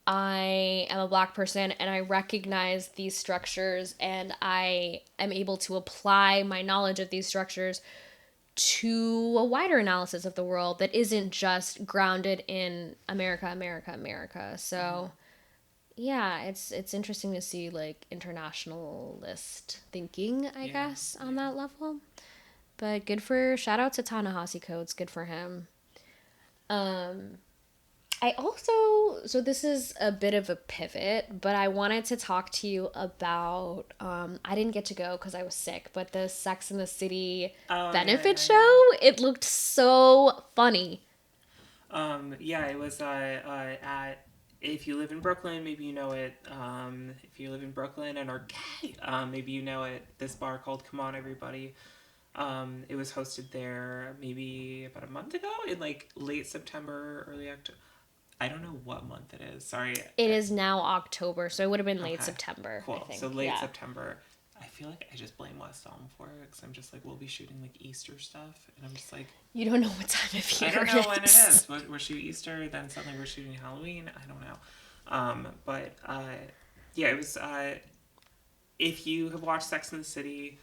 I am a Black person and I recognize these structures and I am able to apply my knowledge of these structures to a wider analysis of the world that isn't just grounded in America, America, America. So yeah, it's interesting to see like internationalist thinking, I guess, on that level. But good for shout out to Ta-Nehisi Coates, good for him. I also, so this is a bit of a pivot, but I wanted to talk to you about, I didn't get to go because I was sick, but the Sex and the City benefit show. It looked so funny. Yeah, it was at, if you live in Brooklyn, maybe you know it. If you live in Brooklyn and are gay, maybe you know it. This bar called Come On Everybody. It was hosted there maybe about a month ago in like late September, early October. I don't know what month it is. Sorry. It is now October, so it would have been late September. Cool. I think. So late September. I feel like I just blame West Elm for it because I'm just like, we'll be shooting like Easter stuff, and I'm just like, you don't know what time of year. I don't know when it is. We're shooting Easter, then suddenly we're shooting Halloween. I don't know. But yeah, it was. If you have watched Sex and the City,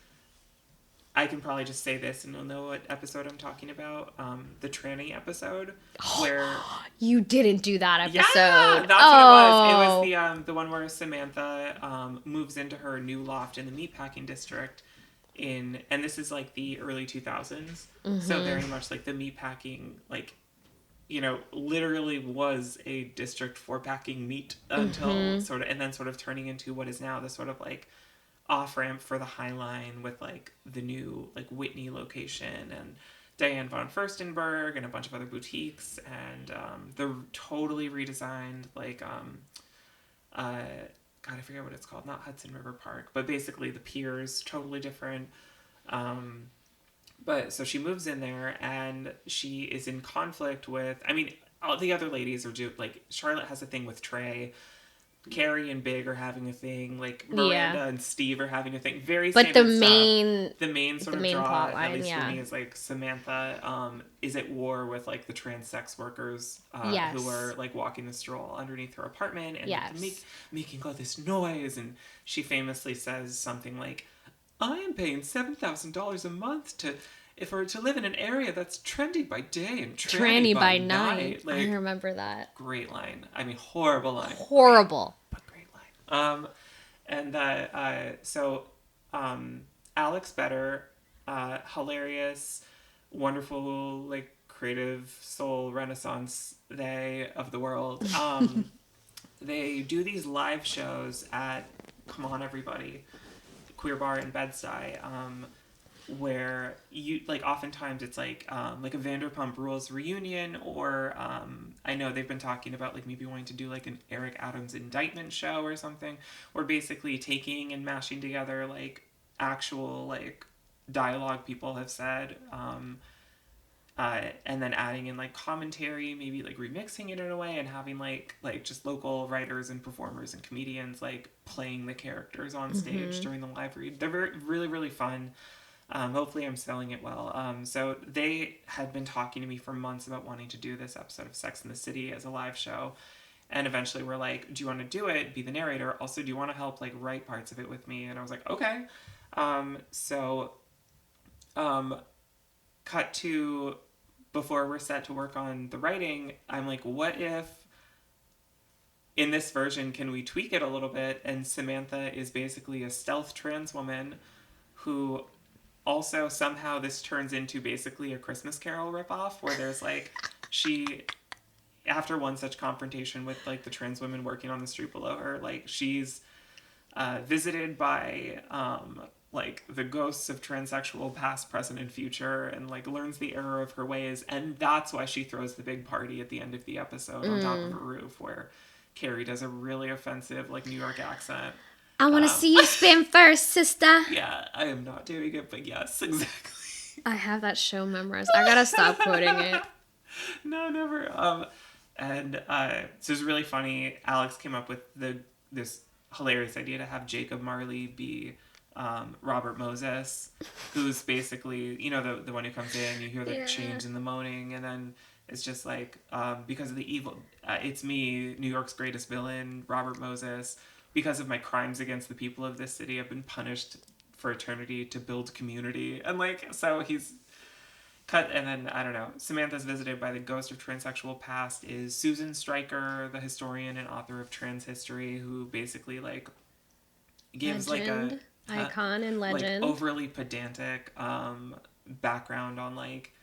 I can probably just say this and you'll know what episode I'm talking about. The tranny episode where you didn't do that episode. Yeah, that's what it was. It was the one where Samantha moves into her new loft in the meatpacking district and this is like the early 2000s. So very much like the meatpacking, like, literally was a district for packing meat until sort of, and then sort of turning into what is now the sort of like off-ramp for the High Line with like the new like Whitney location and Diane von Furstenberg and a bunch of other boutiques and the totally redesigned like God, I forget what it's called, not Hudson River Park, but basically the piers totally different. But so she moves in there and she is in conflict with, I mean, all the other ladies are like Charlotte has a thing with Trey. Carrie and Big are having a thing. Like Miranda and Steve are having a thing. Very but standard the main sort of main draw, plot line, at least for me, is like Samantha is at war with like the trans sex workers who are like walking the stroll underneath her apartment and like, making all this noise. And she famously says something like, "I am paying $7,000 a month to live in an area that's trendy by day and tranny by night." Like, I remember that. Great line. I mean, horrible line. Horrible. But great line. So Alex Better, hilarious, wonderful, like creative soul renaissance of the world. They do these live shows at Come On Everybody, queer bar in Bed-Stuy, where you like oftentimes it's like a Vanderpump Rules reunion or I know they've been talking about like maybe wanting to do like an Eric Adams indictment show or something, or basically taking and mashing together like actual like dialogue people have said and then adding in like commentary, maybe like remixing it in a way and having like just local writers and performers and comedians like playing the characters on stage during the live read. They're really, really fun. Hopefully I'm selling it well. So they had been talking to me for months about wanting to do this episode of Sex and the City as a live show. And eventually we're like, do you want to do it? Be the narrator. Also, do you want to help like write parts of it with me? And I was like, okay. Cut to before we're set to work on the writing, I'm like, what if in this version, can we tweak it a little bit? And Samantha is basically a stealth trans woman who also somehow this turns into basically a Christmas Carol ripoff where there's like, she, after one such confrontation with like the trans women working on the street below her, like she's visited by like the ghosts of transsexual past, present, and future, and like learns the error of her ways, and that's why she throws the big party at the end of the episode on top of her roof, where Carrie does a really offensive like New York accent. I want to see you spin first, sister. Yeah, I am not doing it, but yes, exactly. I have that show memorized. I gotta stop quoting it. No, never. And so it's really funny. Alex came up with this hilarious idea to have Jacob Marley be Robert Moses, who's basically, the one who comes in, you hear the change in the moaning, and then it's just like, because of the evil, it's me, New York's greatest villain, Robert Moses. Because of my crimes against the people of this city, I've been punished for eternity to build community. And like, so he's cut, and then I don't know. Samantha's visited by the ghost of transsexual past is Susan Stryker, the historian and author of trans history, who basically like gives Legend, like a icon and legend, like overly pedantic background on like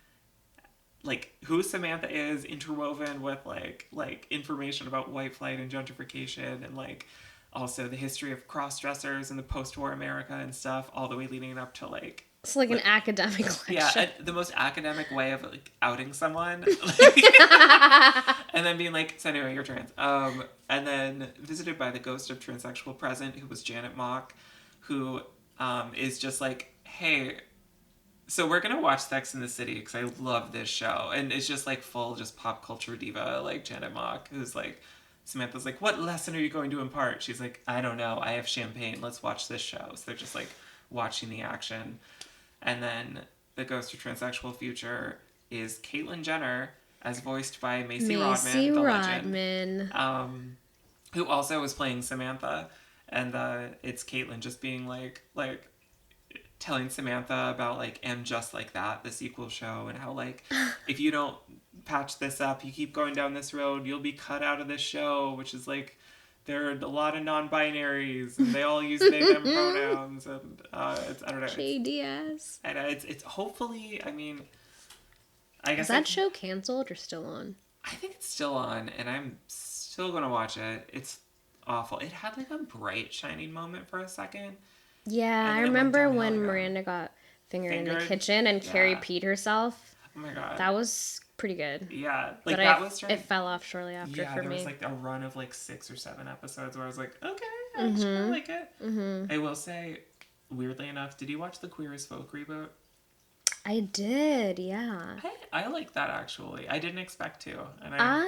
who Samantha is, interwoven with like information about white flight and gentrification, and like also the history of cross dressers in the post-war America and stuff, all the way leading up to like it's like an academic lecture. Yeah, the most academic way of like outing someone, and then being like, "So anyway, you're trans." And then visited by the ghost of transsexual present, who was Janet Mock, who is just like, "Hey, so we're gonna watch Sex in the City because I love this show," and it's just like full just pop culture diva like Janet Mock, who's like. Samantha's like, "What lesson are you going to impart?" She's like, "I don't know. I have champagne. Let's watch this show." So they're just like watching the action. And then the ghost of transsexual future is Caitlyn Jenner, as voiced by Macy Rodman, the legend, who also was playing Samantha. And it's Caitlyn just being like telling Samantha about like "And Just Like That," the sequel show, and how like if you don't patch this up, you keep going down this road, you'll be cut out of this show, which is like there are a lot of non-binaries and they all use they them pronouns, and it's, I don't know, JDS. And it's hopefully, I mean, I guess is that show canceled or still on? I think it's still on, and I'm still gonna watch it. It's awful. It had like a bright shining moment for a second. Yeah, I remember when Miranda got fingered in the kitchen and Carrie peed herself. Oh my god, that was pretty good. Yeah, like that was it fell off shortly after for me. There was like a run of like 6 or 7 episodes where I was like, okay, I actually like it. I will say, weirdly enough, did you watch the Queer as Folk reboot? I did, yeah. I like that actually. I didn't expect to, and I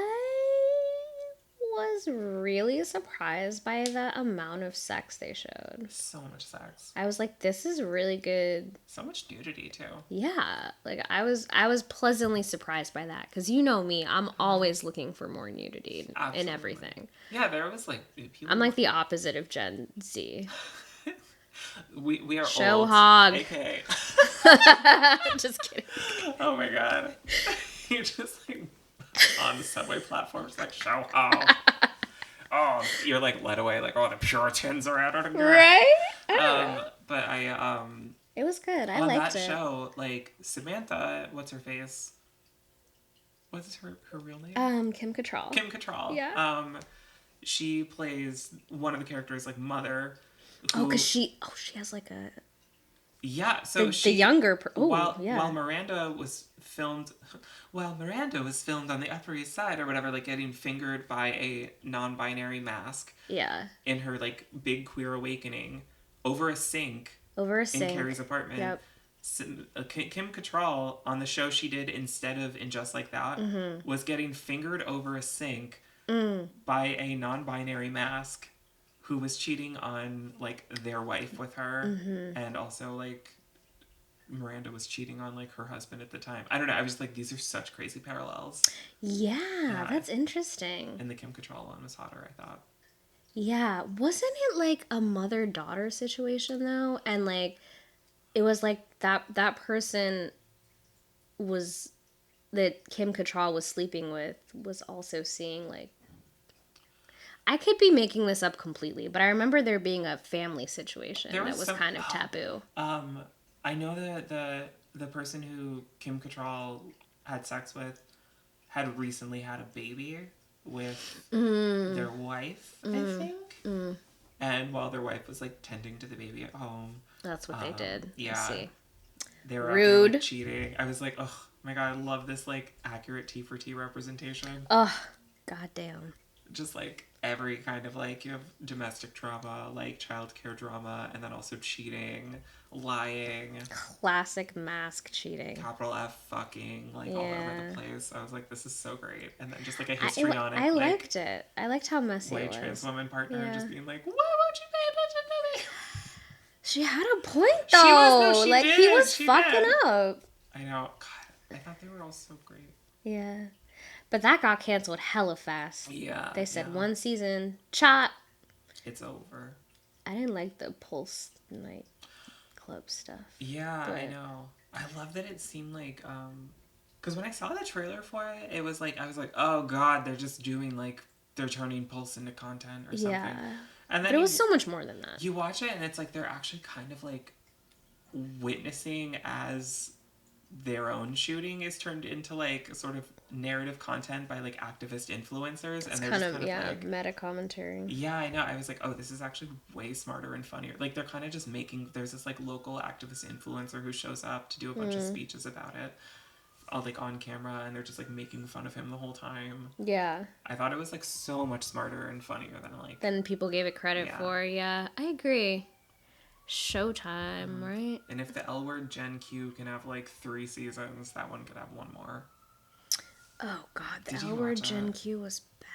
was really surprised by the amount of sex they showed. So much sex. I was like, this is really good. So much nudity too. Yeah, like I was pleasantly surprised by that, because you know me, I'm always looking for more nudity in everything. Yeah, there was like I'm like the opposite of Gen Z. we are show old. hog. Okay. Just kidding. Oh my god. You're just like on the subway platforms like show hog. Oh, you're like led away like, oh, the Puritans are at it again. Right? But it was good. I liked it. On that show, like Samantha, what's her face? What's her real name? Kim Cattrall. Kim Cattrall. Yeah. She plays one of the characters, like Mother. Because she has like a. Yeah, so the younger. While Miranda was filmed on the Upper East Side or whatever, like getting fingered by a non-binary mask. Yeah. In her like big queer awakening, over a sink. In Carrie's apartment. Yep. Kim Cattrall on the show she did instead of in Just Like That was getting fingered over a sink by a non-binary mask who was cheating on like their wife with her, and also like Miranda was cheating on like her husband at the time. I don't know. I was like, these are such crazy parallels. Yeah, that's interesting. And the Kim Cattrall one was hotter, I thought. Yeah, wasn't it like a mother-daughter situation though? And like, it was like that person that Kim Cattrall was sleeping with was also seeing like. I could be making this up completely, but I remember there being a family situation that was kind of taboo. I know that the person who Kim Cattrall had sex with had recently had a baby with their wife, I think. And while their wife was like tending to the baby at home. That's what they did. Yeah. See. They were rude. Out there, like, cheating. I was like, oh my god, I love this like accurate T for T representation. Oh, goddamn. Just like every kind of like, you have domestic drama, like childcare drama, and then also cheating, lying, Classic mask cheating. capital F fucking, like all over the place. I was like, this is so great. And then just like a I histrionic, like, like, liked it. I liked how messy white it was. trans woman partner Yeah. just being like, why won't you pay attention to me? She had a point though. She was, no, she like did. he was She fucking did. up. I know. God, I thought they were all so great. Yeah. But that got canceled hella fast. Yeah. They said yeah. 1 season, chop. It's over. I didn't like the Pulse night club stuff. Yeah, but... I know. I love that it seemed like, because when I saw the trailer for it, it was like, I was like, oh god, they're just doing like, they're turning Pulse into content or something. Yeah. And then but it was so much more than that. You watch it and it's like they're actually kind of like witnessing as their own shooting is turned into like sort of narrative content by like activist influencers. It's and they're kind just of, like, meta commentary. Yeah, I know. I was like, oh, this is actually way smarter and funnier. Like they're kind of just making, there's this like local activist influencer who shows up to do a bunch of speeches about it, all like on camera, and they're just like making fun of him the whole time. Yeah. I thought it was like so much smarter and funnier than like... Than people gave it credit for. Yeah, I agree. Showtime, right? And if the L Word Gen Q can have like 3 seasons, that one could have 1 more. Oh god, the Did you L Word watch Gen it? Q was bad.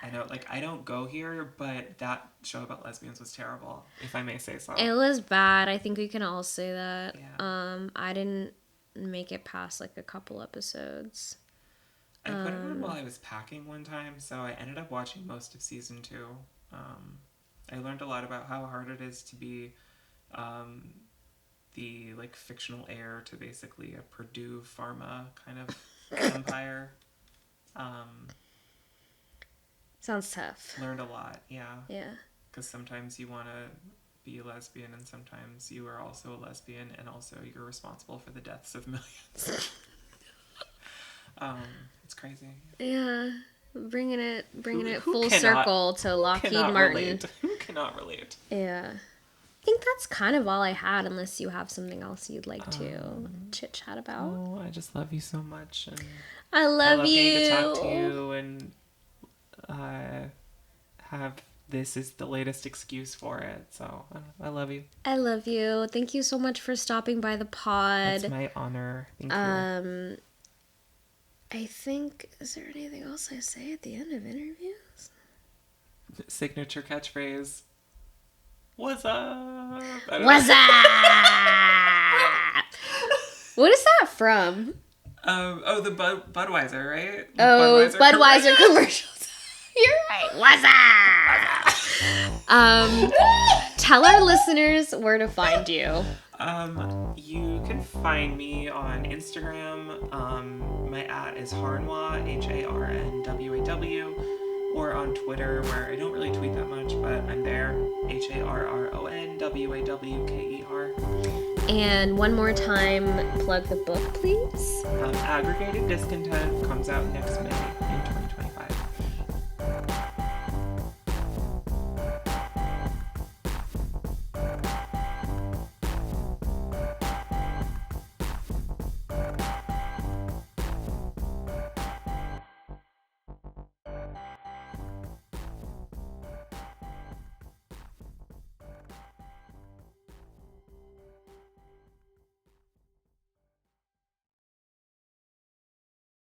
I know, like, I don't go here, but that show about lesbians was terrible, if I may say so. It was bad. I think we can all say that. Yeah. I didn't make it past like a couple episodes. I put it on while I was packing one time, so I ended up watching most of season 2. I learned a lot about how hard it is to be the like fictional heir to basically a Purdue pharma kind of empire. Sounds tough. Learned a lot, yeah. Yeah. Because sometimes you want to be a lesbian, and sometimes you are also a lesbian, and also you're responsible for the deaths of millions. It's crazy. Yeah. Bringing it Who full cannot- circle to Lockheed Martin. Who cannot relate? Yeah. I think that's kind of all I had, unless you have something else you'd like to chit chat about. Oh, I just love you so much, and I love you. getting to talk to you, and have this is the latest excuse for it. So I love you. I love you. Thank you so much for stopping by the pod. It's my honor. Thank you. I think, is there anything else I say at the end of interviews? Signature catchphrase. What's up? What's up? What is that from? The Budweiser, right? Oh, Budweiser commercials. You're right. What's up? Tell our listeners where to find you. You can find me on Instagram. My @ is Harnwa, HARNWAW, or on Twitter, where I don't really tweet that much, but I'm there, HARRONWAWKER. And one more time, plug the book, please. Aggregated Discontent comes out next May.